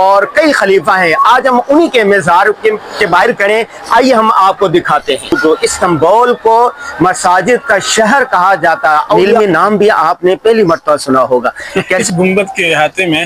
اور کئی خلیفہ ہیں. آج ہم انہی کے مزار کے باہر کھڑے. آئیے ہم آپ کو دکھاتے ہیں. جو استنبول کو مساجد کا شہر کہا جاتا ہے، علمی نام بھی آپ نے پہلی مرتبہ سنا ہوگا. اس گنبد کے احاطے میں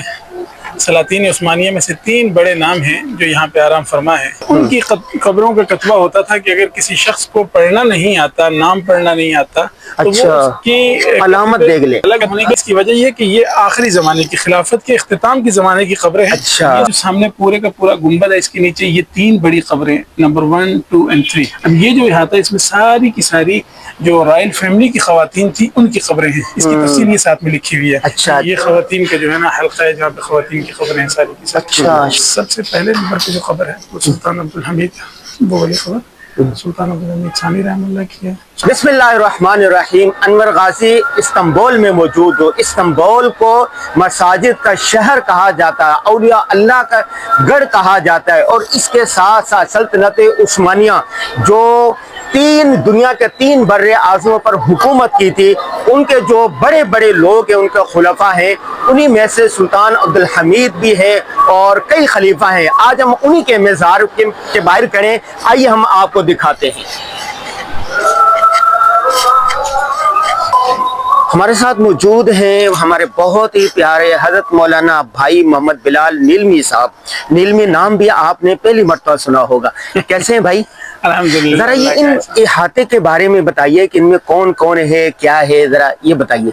سلاطین عثمانیہ میں سے 3 بڑے نام ہیں جو یہاں پہ آرام فرما ہے. ان کی قبروں کا کتبہ ہوتا تھا کہ اگر کسی شخص کو پڑھنا نہیں آتا، نام پڑھنا نہیں آتا، تو وہ اس کی علامت دیکھ لے. الگ ہونے کی اس کی وجہ یہ کہ یہ آخری زمانے کی، خلافت کے اختتام کے زمانے کی قبریں ہیں. یہ جو سامنے پورے کا پورا گنبد ہے، اس کے نیچے یہ 3 بڑی قبریں، نمبر 1، 2 اور 3. اب یہ جو احاطہ ہے اس میں ساری کی ساری جو رائل فیملی کی خواتین تھی ان کی قبریں ہیں. اس کی تفصیل یہ ساتھ میں لکھی ہوئی ہے. یہ خواتین کا جو ہے نا حلقہ ہے جہاں پہ خواتین کی خبریں ہیں ساری کی ساری. سب سے پہلے نمبر پہ جو خبر ہے وہ سلطان عبدالحمید، وہ والی خبر سلطان عبدالحمید ثانی رحمہ اللہ کی ہے. بسم اللہ الرحمن الرحیم. انور غازی استنبول میں موجود ہو. استنبول کو مساجد کا شہر کہا جاتا ہے، اولیاء اللہ کا گڑھ کہا جاتا ہے، اور اس کے ساتھ ساتھ سلطنت عثمانیہ جو دنیا کے 3 بر اعظموں پر حکومت کی تھی، ان کے جو بڑے بڑے لوگ ہیں، ان کے خلفاء ہیں، انہی میں سے سلطان عبدالحمید بھی ہے اور کئی خلیفہ ہیں. آج ہم انہی کے مزار کے باہر کھڑے. آئیے ہم آپ کو دکھاتے ہیں. ہمارے ساتھ موجود ہیں ہمارے بہت ہی پیارے حضرت مولانا بھائی محمد بلال نیلمی صاحب. نیلمی نام بھی آپ نے پہلی مرتبہ سنا ہوگا. کیسے ہیں بھائی؟ الحمدللہ. ذرا یہ ان احاطے کے بارے میں بتائیے کہ ان میں کون کون ہے، کیا ہے، ذرا یہ بتائیے.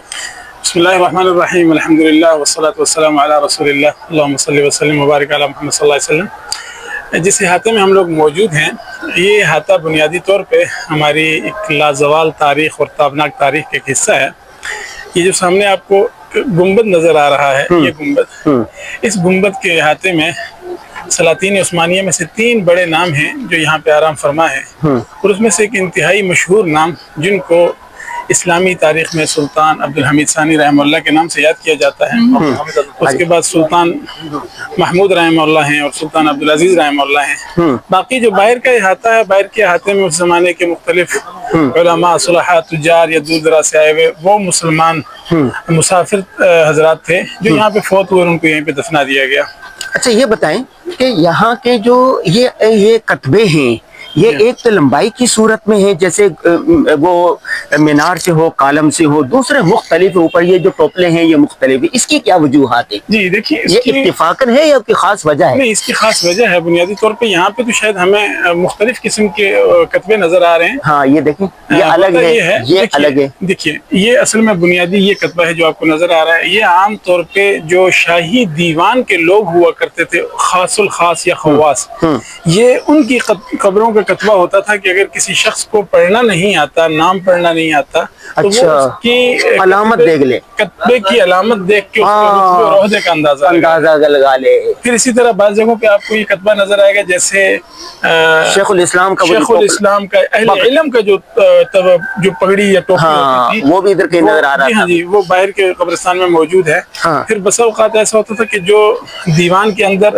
بسم اللہ الرحمن الرحیم. الحمدللہ والصلاة والسلام علی رسول اللہ. اللہم صلی وسلم وبارک علی محمد صلی اللہ علیہ وسلم. جس احاطے میں ہم لوگ موجود ہیں، یہ احاطہ بنیادی طور پہ ہماری ایک لازوال تاریخ اور تابناک تاریخ کا ایک حصہ ہے. یہ جو سامنے آپ کو گنبد نظر آ رہا ہے، یہ گنبد، اس گنبد کے احاطے میں سلاطین عثمانیہ میں سے 3 بڑے نام ہیں جو یہاں پہ آرام فرما ہے. اور اس میں سے ایک انتہائی مشہور نام جن کو اسلامی تاریخ میں سلطان عبدالحمید ثانی رحمہ اللہ کے نام سے یاد کیا جاتا ہے. اس کے بعد سلطان محمود رحمہ اللہ ہیں اور سلطان عبدالعزیز رحمہ اللہ ہیں. باقی جو باہر کا احاطہ ہے، باہر کے احاطے میں اس زمانے کے مختلف علماء، صلحاء، تجار یا دور دراز سے آئے ہوئے وہ مسلمان مسافر حضرات تھے جو یہاں پہ فوت ہوئے اور ان کو یہیں پہ دفنا دیا گیا. اچھا یہ بتائیں کہ یہاں کے جو یہ کتبے ہیں، یہ ایک تو لمبائی کی صورت میں ہے، جیسے وہ مینار سے ہو، کالم سے ہو، دوسرے مختلف اوپر یہ جو ٹوپلے ہیں یہ مختلف ہیں. اس کی کیا وجوہات ہیں؟ جی دیکھیے، یہ اتفاقاً ہے یا کوئی خاص وجہ ہے؟ نہیں، اس کی خاص وجہ ہے. بنیادی طور پہ یہاں پہ تو شاید ہمیں مختلف قسم کے کتبے نظر آ رہے ہیں. ہاں یہ دیکھیں، یہ الگ ہے، یہ الگ ہے. دیکھیے یہ اصل میں بنیادی یہ کتبہ ہے جو آپ کو نظر آ رہا ہے. یہ عام طور پہ جو شاہی دیوان کے لوگ ہوا کرتے تھے، خاص الخاص یا خواص، یہ ان کی قبروں کا کتبہ ہوتا تھا کہ اگر کسی شخص کو پڑھنا نہیں آتا، نام پڑھنا نہیں آتا، تو وہ اس کی علامت دیکھ لے، کتبے کی علامت دیکھ کے اس کے رتبے اور عہدے کا اندازہ لگا لے. پھر اسی طرح بعض جگہوں پہ آپ کو یہ کتبہ نظر آئے گا، جیسے شیخ الاسلام کا اہل علم کا جو پگڑی یا ٹوپی ہوتی تھی، وہ بھی ادھر کہیں نظر آ رہا ہے. ہاں جی، وہ باہر کے قبرستان میں موجود ہے. پھر بس اوقات ایسا ہوتا تھا کہ جو دیوان کے اندر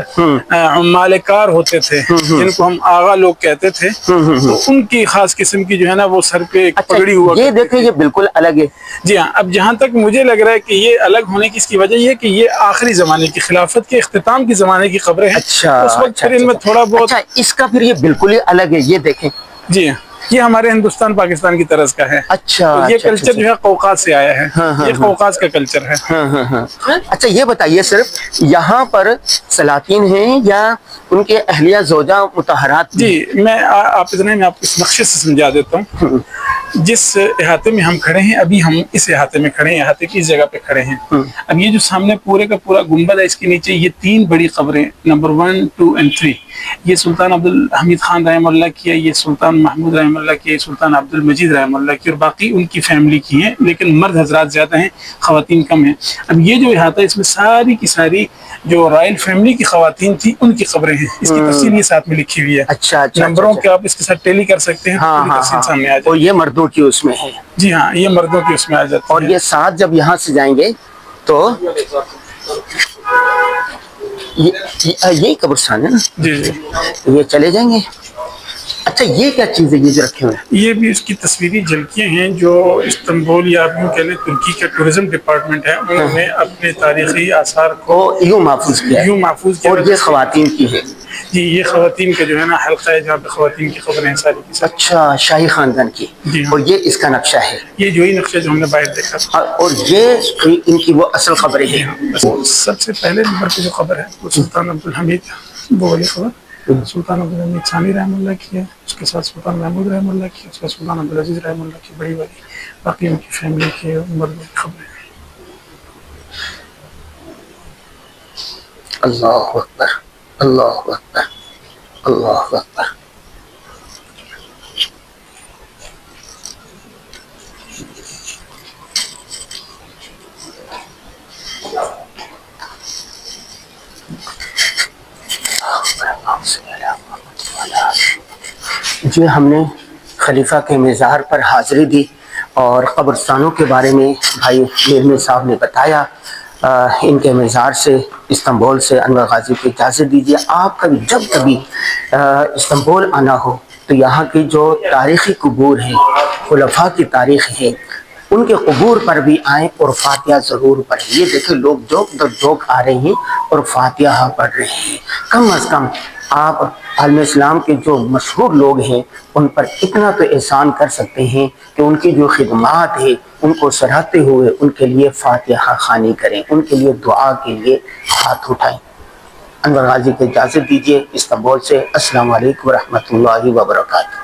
عمال کار ہوتے تھے، جن کو ہم آغا لوگ کہتے تھے، تو ان کی خاص قسم کی جو ہے نا وہ سر پہ ایک پگڑی ہوا. یہ دیکھیں، یہ بالکل الگ ہے. جی ہاں. اب جہاں تک مجھے لگ رہا ہے کہ یہ الگ ہونے کی اس کی وجہ یہ کہ یہ آخری زمانے کی، خلافت کے اختتام کے زمانے کی قبریں ہیں. اس وقت پھر ان میں تھوڑا بہت اس کا پھر یہ بالکل ہی الگ ہے. یہ دیکھیں، جی ہاں، یہ ہمارے ہندوستان پاکستان کی طرز کا ہے. یہ کلچر جو ہے قوقاز سے آیا ہے. یہ قوقاز کا کلچر ہے. اچھا یہ بتائیے، صرف یہاں پر سلاطین ہیں یا ان کے اہلیہ زوجہ مطہرات؟ جی میں آپ کو اس نقشے سے سمجھا دیتا ہوں. جس احاطے میں ہم کھڑے ہیں، ابھی ہم اس احاطے میں کھڑے ہیں، احاطے کی اس جگہ پہ کھڑے ہیں. اب یہ جو سامنے پورے کا پورا گنبد ہے، اس کے نیچے یہ 3 بڑی قبریں، نمبر 1، 2 اور 3. یہ سلطان عبدالحمید خان رحمہ اللہ کی ہے، یہ سلطان محمود رحمہ اللہ کی ہے، سلطان عبدالمجید رحمہ اللہ کی، اور باقی ان کی فیملی کی ہیں، لیکن مرد حضرات زیادہ ہیں، خواتین کم ہیں. اب یہ جو احاطہ ہے اس میں ساری کی ساری جو رائل فیملی کی خواتین تھی ان کی قبریں ہیں. اس کی تفصیل یہ ساتھ میں لکھی ہوئی ہے. اچھا نمبروں کے آپ اس کے ساتھ ٹیلی کر سکتے ہیں. تفصیل سامنے آ جائے. اور یہ مردوں کی اس میں ہے. جی ہاں، یہ مردوں کی اس میں آ جاتی ہے. اور یہ ساتھ جب یہاں سے جائیں گے تو یہی قبرستان ہے نا؟ جی جی. یہ چلے جائیں گے. اچھا یہ کیا چیز ہے یہ جو رکھے ہوئے ہیں؟ یہ بھی اس کی تصویری جھلکیاں ہیں جو استنبول یا آپ یوں کہہ لیں ترکی کا ٹورزم ڈپارٹمنٹ ہے، انہوں نے اپنے تاریخی آثار کو یوں محفوظ کیا ہے یوں محفوظ کیا. اور یہ خواتین کی ہے. جی یہ خواتین کا جو ہے نا حلقہ ہے جہاں پہ خواتین کی خبریں ہیں ساری کی ساری. اچھا شاہی خاندان کی. جی ہاں. اور یہ اس کا نقشہ ہے. یہ جو ہی نقشہ جو ہم نے باہر دیکھا تھا. اور یہ ان کی وہ اصل خبریں ہیں. سب سے پہلے نمبر پہ جو خبر ہے وہ سلطان عبدالحمید وہ والی خبر سلطان عبدالحمید ثانی رحمہ اللہ کی ہے، اس کے ساتھ سلطان محمود رحمہ اللہ کی، اس کے ساتھ سلطان عبدالعزیز رحمہ اللہ کی، بڑی والی باقی ان کی فیملی کے مردوں کی خبریں. اللہ اکبر اللہ اکبر اللہ اکبر. جی ہم نے خلیفہ کے مزار پر حاضری دی اور قبرستانوں کے بارے میں بھائی میرمی صاحب نے بتایا. ان کے مزار سے استنبول سے انور غازی کو اجازت دیجیے آپ کبھی جب کبھی استنبول آنا ہو تو یہاں کی جو تاریخی قبور ہیں خلفاء کی تاریخ ہے ان کے قبور پر بھی آئیں اور فاتحہ ضرور پڑھیں. یہ دیکھیں لوگ جوک در جوک آ رہے ہیں اور فاتحہ پڑھ رہے ہیں. کم از کم آپ عالم اسلام کے جو مشہور لوگ ہیں ان پر اتنا تو احسان کر سکتے ہیں کہ ان کی جو خدمات ہے ان کو سراہتے ہوئے ان کے لیے فاتحہ خوانی کریں، ان کے لیے دعا کے لیے ہاتھ اٹھائیں. انور غازی کو اجازت دیجیے استنبول سے. السلام علیکم ورحمۃ اللہ وبرکاتہ.